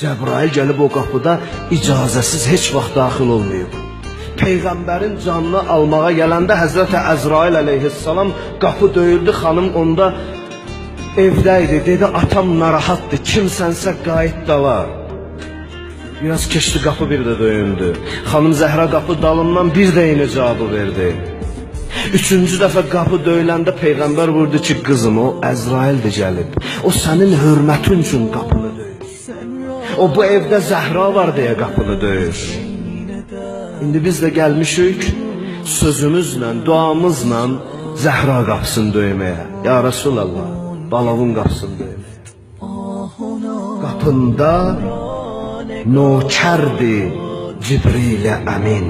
Cəbrail gəlib o qapıda icazəsiz heç vaxt daxil olmayıb. Peyğəmbərin canını almağa gələndə Həzrəti Əzrail əleyhissalam qapı döyüldü, xanım onda evdəydi. Dedi, atam narahatdır, kimsənsə qayıt dala. Biraz keçdi, qapı bir də döyündü. Xanım Zəhra qapı dalından bir də eyni cavabı verdi. Üçüncü dəfə qapı döyüləndə Peyğəmbər vurdu ki, qızım, o Əzraildir gəlib. O sənin hörmətin üçün qapını döyür. O bu evdə Zəhra var deyə qapını döyür. İndi biz də gəlmişik sözümüzlə, duamızla Zəhra qapısını döyməyə. Ya Rasulallah, balavun qapısını döyməyə. Qapında nökərdi Cibril əmin.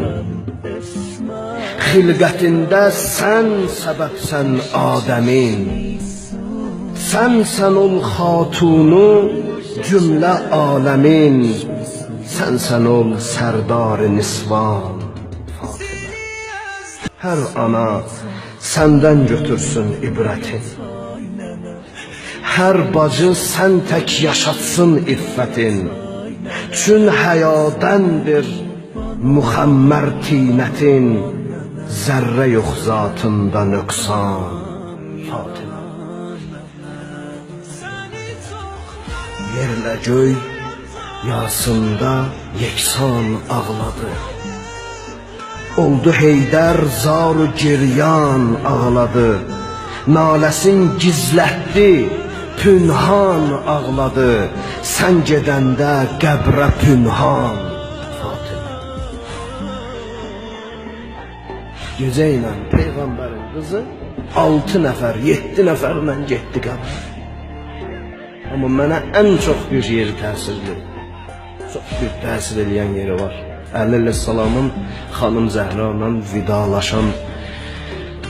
Xilqətində sən səbəbsən Adəmin. Sənsən ol xatunu cümlə aləmin. Sənsən ol sərdar-ı nisvan Fatimə. Hər ana səndən götürsün ibrətin. Hər bacı sən tək yaşatsın iffətin. Çün həyadəndir müxəmmər tinətin. Zərrə yox zatında nöqsan Fatimə. Yerlə göy yasında yeksan ağladı. Oldu Heydər zar-ı giryan ağladı. Naləsin gizlətdi, pünhan ağladı. Sən gedəndə qəbrə pünhan Fatimə. Gecə ilə Peyğəmbərin qızı 6 nəfər, 7 nəfərlə getdi qəbrə. Amma mənə ən çox bir yeri təsirli, çox bir təsir edən yeri var. Əli əleyhissalamın xanım Zəhra ilə vidalaşan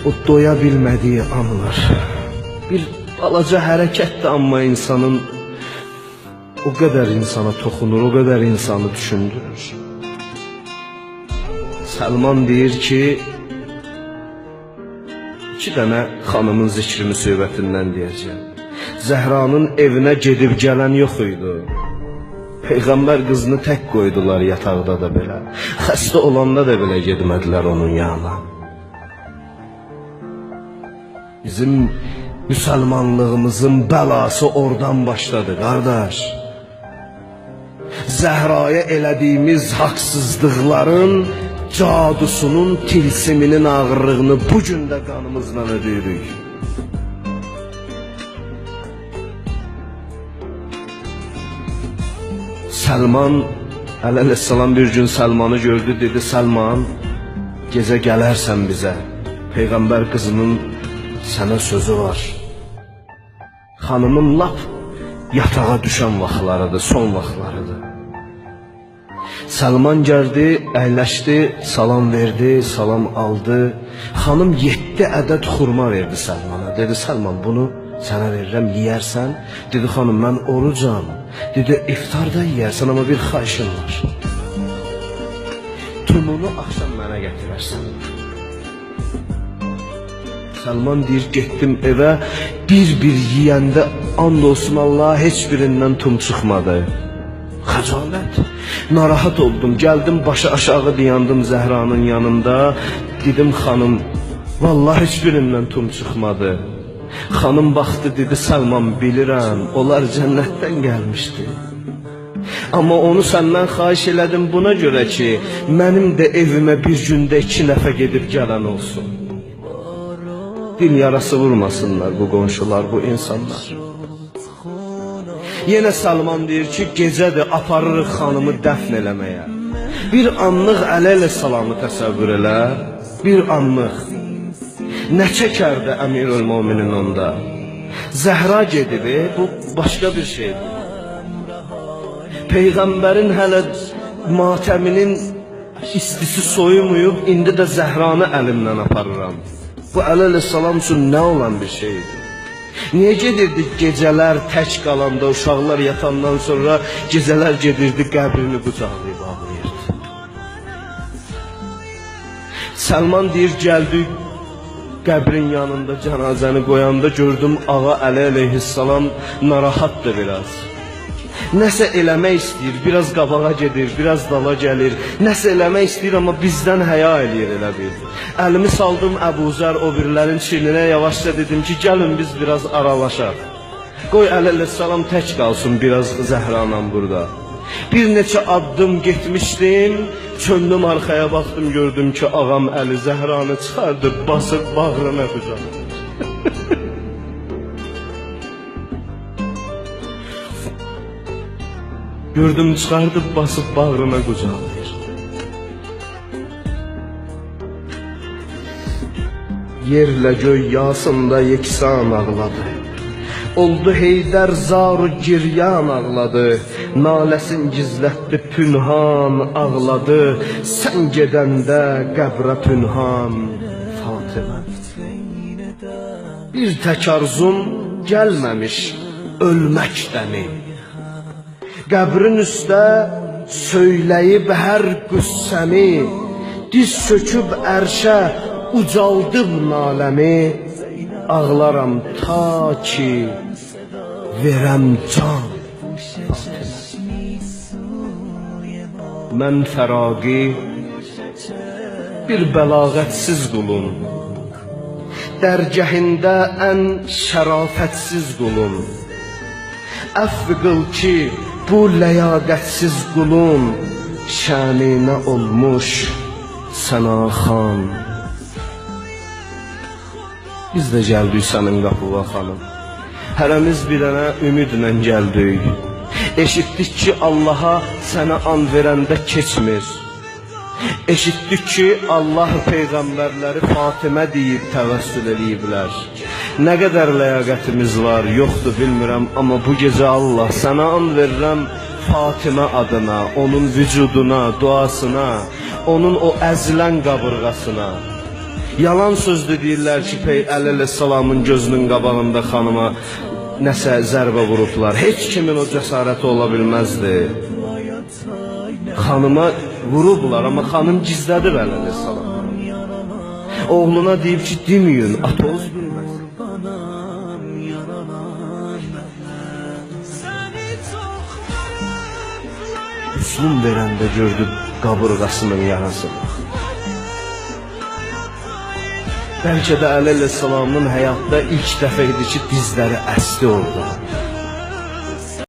o doya bilmədiyi anlar. Bir balaca hərəkətdir, amma insanın o qədər insana toxunur, o qədər insanı düşündürür. Səlman deyir ki, 2 dənə xanımın zikrini söhbətindən deyəcəm. Zəhranın evinə gedib gələn yox idi. Peyğəmbər qızını tək qoydular yataqda da belə. Xəstə olanda da belə getmədilər onun yanına. Bizim müsəlmanlığımızın bəlası oradan başladı, qardaş. Zəhraya elədiyimiz haqsızlıqların cadusunun tilsiminin ağırlığını bugün də qanımızla ödəyirik. Səlman əleyhissalam bir gün Səlmanı gördü, dedi, Səlman, gecə gələrsən bizə. Peyğəmbər qızının sənə sözü var. Xanımın lap yatağa düşən vaxtlarıdır, son vaxtlarıdır. Səlman gəldi, əyləşdi, salam verdi, salam aldı. Xanım 7 ədəd xurma verdi Səlmana. Dedi, Səlman, bunu sənə verirəm, yeyərsən. Dedi, xanım, mən orucam. Dedi, iftarda yeyərsən, amma bir xahişim var. Tumunu axşam mənə gətirərsən. Səlman deyir, getdim evə, bir-bir yiyəndə and olsun Allah, heç birindən tum çıxmadı. Xəcalət. Narahat oldum, gəldim, başı aşağı dayandım Zəhranın yanında. Dedim, xanım, vallahi heç birindən tum çıxmadı. Xanım baxdı, dedi, Səlman, bilirəm, onlar cənnətdən gəlmişdi. Amma onu səndən xahiş elədim buna görə ki, mənim də evimə bir gündə 2 nəfər gedib gələn olsun. Dil yarası vurmasınlar bu qonşular, bu insanlar. Yenə Səlman deyir ki, gecədir, aparırıq xanımı dəfn eləməyə. Bir anlıq Əli əleyhissalamı təsəvvür elə, bir anlıq. Nə çəkərdi Əmirül-Möminin onda? Zəhra gedib, bu başqa bir şeydir. Peyğəmbərin hələ matəminin istisi soyumayıb, indi də Zəhranı əlimdən aparıram. Bu Əli əleyhissalam üçün nə olan bir şeydir? Niyə gedirdi gecələr tək qalanda, uşaqlar yatandan sonra gecələr gedirdi qəbrini qucaqlayıb ağlayırdı? Səlman deyir, gəldik qəbrin yanında cənazəni qoyanda gördüm ağa Əli əleyhissalam narahatdır biraz. Nəsə eləmək istəyir, biraz qabağa gedir, biraz dala gəlir. Nəsə eləmək istəyir, amma bizdən həya eləyir elə bil. Əlimi saldım Əbuzər o birilərin çininə, yavaşca dedim ki, gəlin biz biraz aralaşaq. Qoy əleyhissalam tək qalsın biraz Zəhranam burada. Bir neçə addım getmişdim, çöndüm arxaya baxdım, gördüm ki, ağam Əli Zəhranı çıxardı, basıb bağrına qucaqlayır. Gördüm çıxardı, basıb bağrına qucaqlayır. Yerlə göy yasında yeksan ağladı. Oldu Heydər zaru giryan ağladı. Naləsin gizlətdi pünhan ağladı. Sən gedəndə qəbrə pünhan Fatimə. Bir tək arzum gəlməmiş ölməkdəni. Qəbrin üstə söyləyib hər qüssəmi. Diz çöküb ərşə ucaldım naləmi. Ağlaram ta ki verəm can. Mən fəraqi bir bəlağətsiz qulum. Dərgəhində ən şərafətsiz qulum. Əfv qıl ki bu ləyaqətsiz qulun şəninə olmuş Sənaxan. Biz də gəldik sənin qapıva xanım. Hərəmiz bir dənə ümidlə gəldik. Eşitdik ki Allaha sənə an verəndə keçmir. Eşitdik ki Allah peyğəmbərləri Fatimə deyib təvəssül eləyiblər. Nə qədər ləyaqətimiz var, yoxdur bilmirəm, amma bu gecə Allah sənə and verirəm Fatimə adına, onun vücuduna, duasına, onun o əzilən qabırğasına. Yalan sözdü deyirlər ki, Əleyhissalamın gözünün qabağında xanıma nəsə zərbə vurublar. Heç kimin o cəsarəti ola bilməzdi. Xanıma vurublar, amma xanım gizlədir Əleyhissalam. Oğluna deyib ki, deməyin, atoz bilməz. Müslüm verəndə gördü qabırğasının yarasını. Bəlkə də Əleyhissalamın həyatda ilk dəfə idi ki, dizləri əsdi orada.